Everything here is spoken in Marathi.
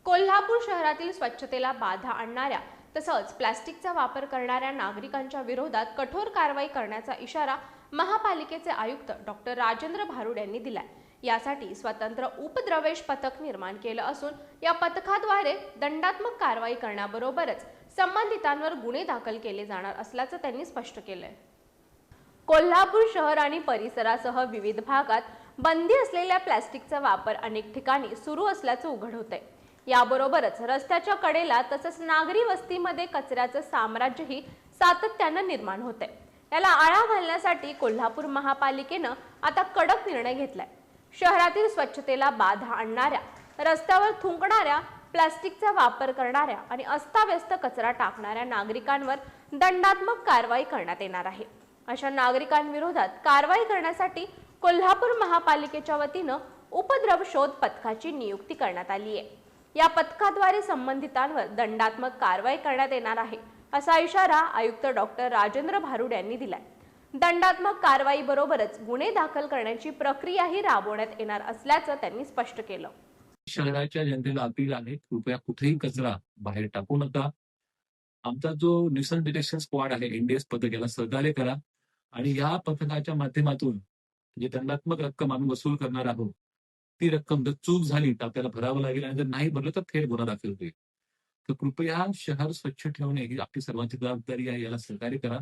कोल्हापूर शहरातील स्वच्छतेला बाधा आणणाऱ्या तसंच प्लास्टिकचा वापर करणाऱ्या नागरिकांच्या विरोधात कठोर कारवाई करण्याचा इशारा महापालिकेचे आयुक्त डॉक्टर राजेंद्र भारुड यांनी दिलाय। यासाठी स्वतंत्र उपद्रवेश पथक निर्माण केलं असून या पथकाद्वारे दंडात्मक कारवाई करण्याबरोबरच संबंधितांवर गुन्हे दाखल केले जाणार असल्याचं त्यांनी स्पष्ट केलंय। कोल्हापूर शहर आणि परिसरासह विविध भागात बंदी असलेल्या प्लास्टिकचा वापर अनेक ठिकाणी सुरू असल्याचं उघड होतंय। याबरोबरच रस्त्याच्या कडेला तसंच नागरी वस्तीमध्ये कचऱ्याचं साम्राज्यही सातत्यानं निर्माण होतंय। याला आळा घालण्यासाठी कोल्हापूर महापालिकेनं आता कडक निर्णय घेतलाय। शहरातील स्वच्छतेला बाधा आणणाऱ्या, रस्त्यावर थुंकणाऱ्या, प्लास्टिकचा वापर करणाऱ्या आणि अस्ताव्यस्त कचरा टाकणाऱ्या नागरिकांवर दंडात्मक कारवाई करण्यात येणार आहे। अशा नागरिकांविरोधात कारवाई करण्यासाठी कोल्हापूर महापालिकेच्या वतीनं उपद्रव शोध पथकाची नियुक्ती करण्यात आली आहे। या पथकाद्वारे संबंधितांवर दंडात्मक कारवाई करण्यात येणार आहे, असा इशारा आयुक्त डॉक्टर राजेंद्र भारुड यांनी दिलाय। दंडात्मक कारवाई बरोबरच गुन्हे दाखल करण्याची प्रक्रियाही राबवण्यात येणार असल्याचं त्यांनी स्पष्ट केलं। शहराच्या जनतेला अपील आहे, कृपया कुठेही कचरा बाहेर टाकू नका। आमचा जो न्यूसन्स डिटेक्शन स्क्वॉड आहे, एनडीएस पथक, याला सहकार्य करा आणि या पथकाच्या माध्यमातून जे दंडात्मक रक्कम आम्ही वसूल करणार आहोत, ती रक्कम जर चूक झाली तर आपल्याला भरावं लागेल आणि जर नाही भरलं तर थेट गुन्हा दाखल होईल। तर कृपया शहर स्वच्छ ठेवणे ही आपली सर्वांची जबाबदारी आहे, याला सहकार्य करा।